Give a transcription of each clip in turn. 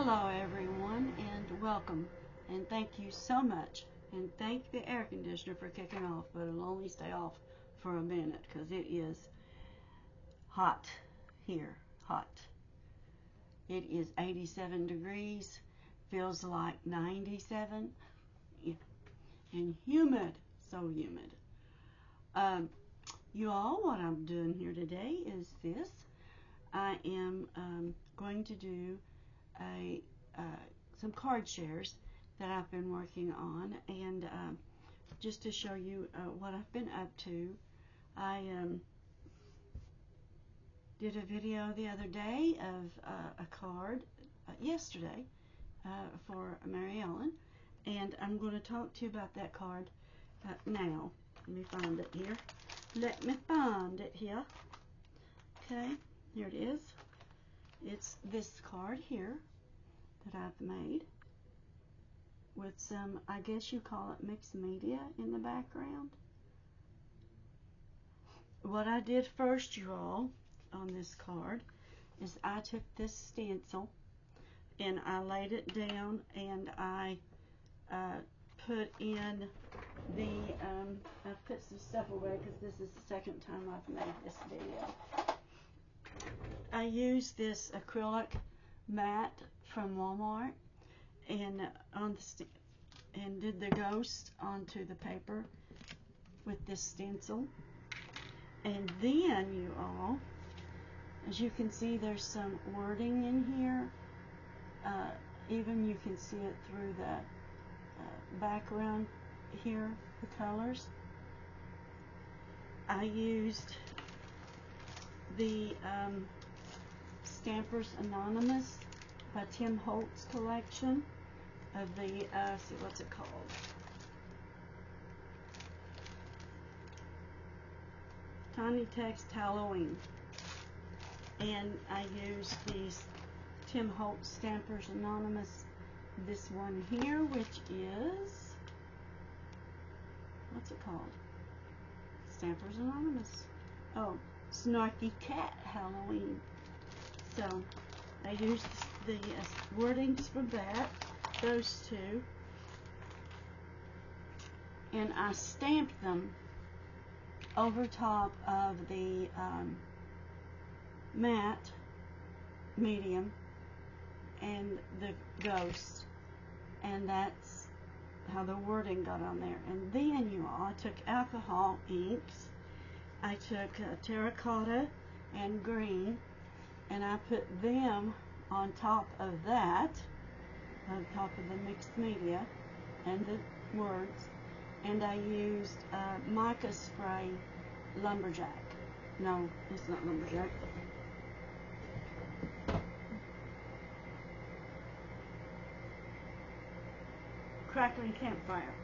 Hello everyone and welcome, and thank you so much, and thank the air conditioner for kicking off, but it'll only stay off for a minute because it is hot here. Hot. It is 87 degrees, feels like 97, and humid, so humid. You all, what I'm doing here today is this. I am going to do some card shares that I've been working on, and just to show you what I've been up to. I did a video the other day of a card yesterday for Mary Ellen, and I'm going to talk to you about that card now. Let me find it here. Let me find it here. Okay, here it is. It's this card here that I've made with some, I guess you call it mixed media in the background. What I did first, you all, on this card is I took this stencil and I laid it down, and I put in the, I've put some stuff away because this is the second time I've made this video. I used this acrylic mat from Walmart and and did the ghost onto the paper with this stencil. And then, you all, as you can see, there's some wording in here. Even you can see it through the background here, the colors. I used the Stampers Anonymous by Tim Holtz collection of the, see, what's it called? Tiny Text Halloween. And I used these Tim Holtz Stampers Anonymous, this one here, which is, what's it called? Stampers Anonymous. Oh, Snarky Cat Halloween. So I used the wordings for that, those two, and I stamped them over top of the matte, medium, and the ghost, and that's how the wording got on there. And then, you all, I took alcohol inks. I took terracotta and green, and I put them on top of that, on top of the mixed media and the words, and I used mica spray lumberjack. No, it's not lumberjack. Crackling campfire.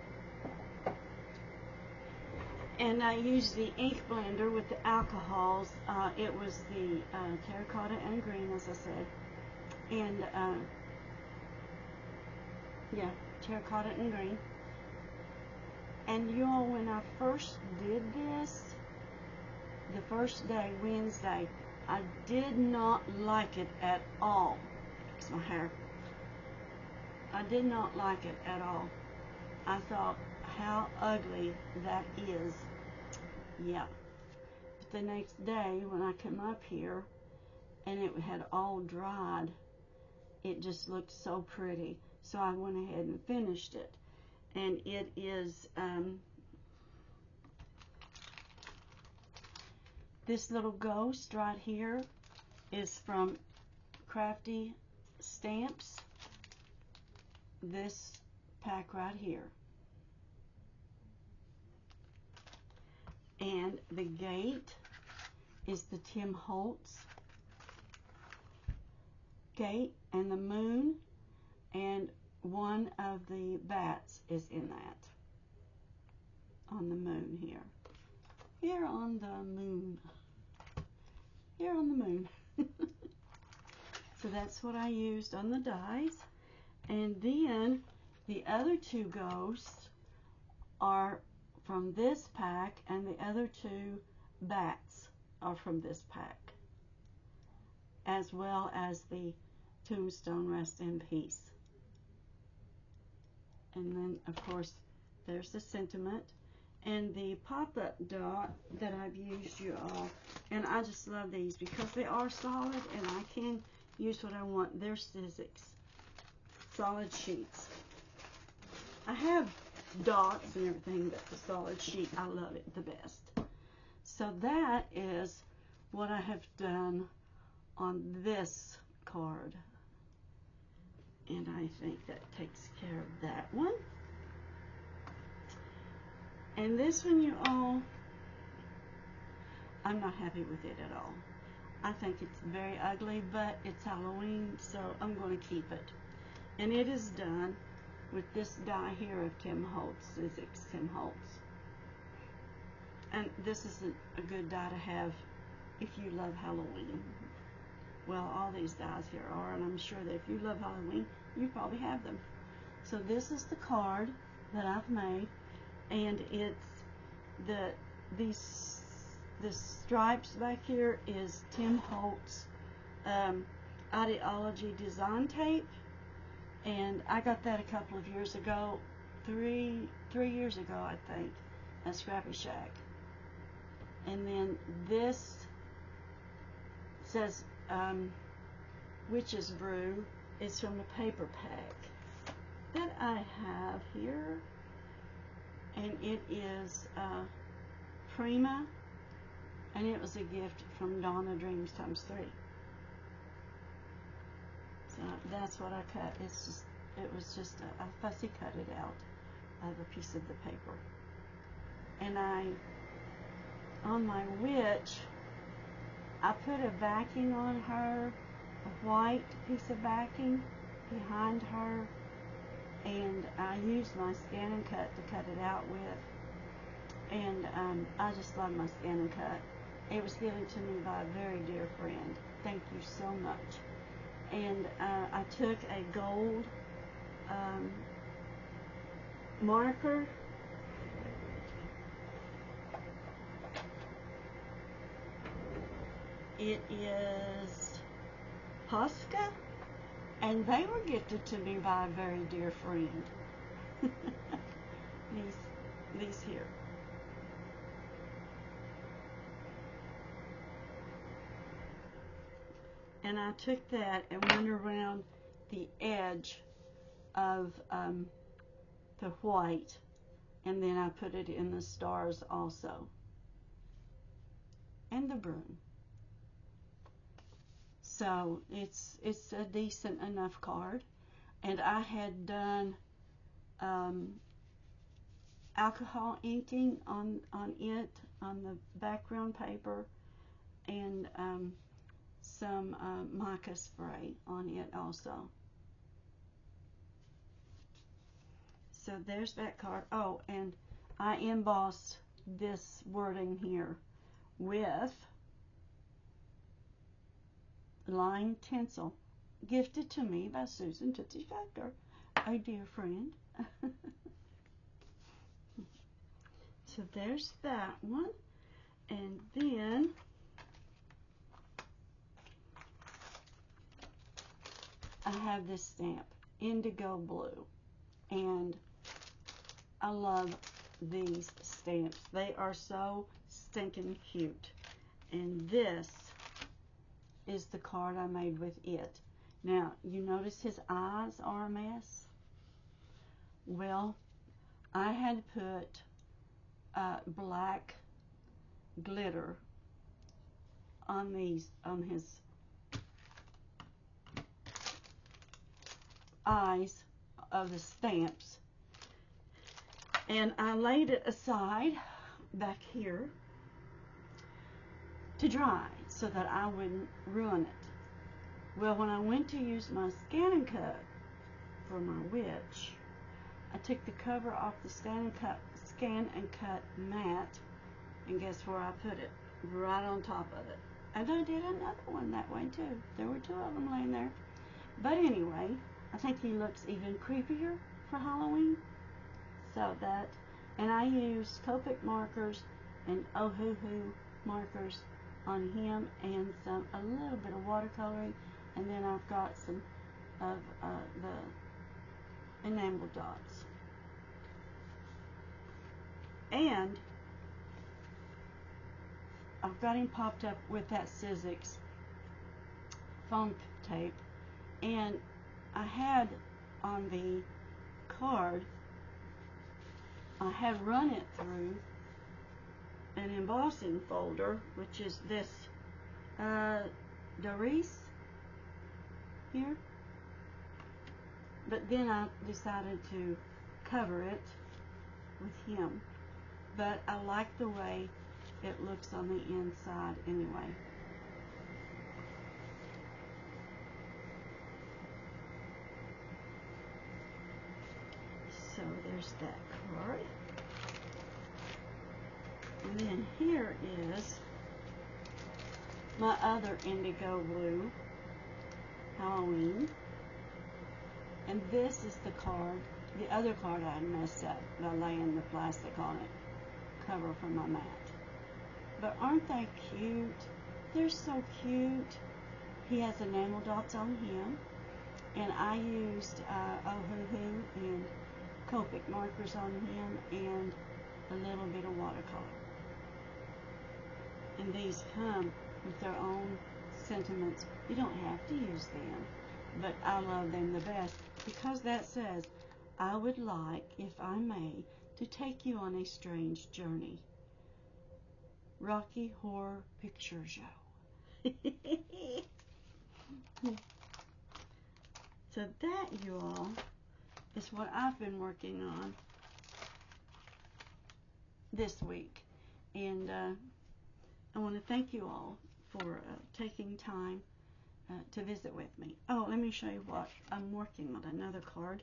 And I used the ink blender with the alcohols. It was the terracotta and green, as I said. And, yeah, terracotta and green. And you all, when I first did this, the first day, Wednesday, I did not like it at all. It's my hair. I did not like it at all. I thought, how ugly that is. Yeah. But the next day, when I came up here and it had all dried, it just looked so pretty. So I went ahead and finished it. And it is this little ghost right here is from Crafty Stamps. This pack right here. And the gate is the Tim Holtz gate, and the moon, and one of the bats is in that, on the moon here. Here on the moon. Here on the moon. So that's what I used on the dies. And then the other two ghosts are from this pack, and the other two bats are from this pack, as well as the tombstone, rest in peace. And then, of course, there's the sentiment. And the pop-up dot that I've used, you all, and I just love these because they are solid and I can use what I want. They're Sizzix solid sheets. I have dots and everything, but the solid sheet, I love it the best. So that is what I have done on this card. And I think that takes care of that one. And this one, you all, I'm not happy with it at all. I think it's very ugly, but it's Halloween, so I'm going to keep it. And it is done with this die here of Tim Holtz, Sizzix Tim Holtz. And this is a good die to have if you love Halloween. Well, all these dies here are, and I'm sure that if you love Halloween, you probably have them. So this is the card that I've made, and it's the stripes back here is Tim Holtz Ideology Design Tape, and I got that a couple of years ago, three years ago, I think, at Scrappy Shack. And then this says Witch's Brew. It's from a paper pack that I have here, and it is Prima, and it was a gift from Donna Dreams Times 3. So that's what I cut. It was just I fussy cut it out of a piece of the paper, and on my witch, I put a backing on her, a white piece of backing behind her, and I used my scan and cut to cut it out with. And I just love my scan and cut. It was given to me by a very dear friend. Thank you so much. And I took a gold marker. It is Posca, and they were gifted to me by a very dear friend. These here. And I took that and went around the edge of the white, and then I put it in the stars also, and the broom. So it's a decent enough card, and I had done alcohol inking on it, on the background paper, and some mica spray on it also. So there's that card. Oh, and I embossed this wording here with line tinsel, gifted to me by Susan Tootsie Factor, a dear friend. So there's that one. And then I have this stamp, Indigo Blue, and I love these stamps. They are so stinking cute. And this is the card I made with it. Now, you notice his eyes are a mess? Well, I had put black glitter on his eyes of the stamps, and I laid it aside back here to dry so that I wouldn't ruin it. Well, when I went to use my scan and cut for my witch, I took the cover off the scan and cut mat, and guess where I put it? Right on top of it. And I did another one that way too. There were two of them laying there. But anyway, I think he looks even creepier for Halloween. So that, and I used Copic markers and Ohuhu markers on him, and a little bit of watercoloring, and then I've got some of the enamel dots. And I've got him popped up with that Sizzix foam tape, and I had on the card, I had run it through an embossing folder, which is this Doris here, but then I decided to cover it with him, but I like the way it looks on the inside anyway. So there's that card. And then here is my other indigo blue Halloween. And this is the card, the other card I messed up by laying the plastic on it, cover for my mat. But aren't they cute? They're so cute. He has enamel dots on him, and I used Ohuhu and Copic markers on him and a little bit of watercolor. And these come with their own sentiments. You don't have to use them, but I love them the best because that says, I would like, if I may, to take you on a strange journey. Rocky Horror Picture Show. So that, you all, is what I've been working on this week. And I want to thank you all for taking time to visit with me. Oh, let me show you what I'm working on, another card.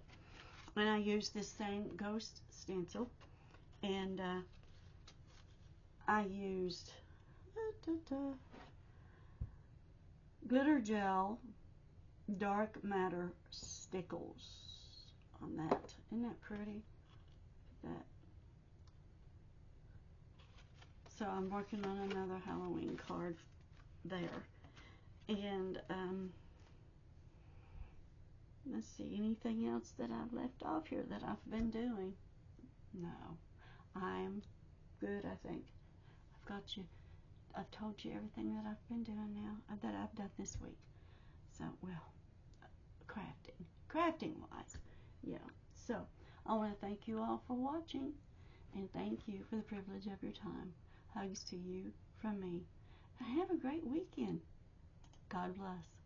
And I use this same ghost stencil, and I used glitter gel dark matter stickles on that. Isn't that pretty? That. So I'm working on another Halloween card there. And let's see, anything else that I've left off here that I've been doing? No, I'm good, I think. I've told you everything that I've been doing now, that I've done this week. So, well, crafting wise, yeah. So, I want to thank you all for watching, and thank you for the privilege of your time. Hugs to you from me. And have a great weekend. God bless.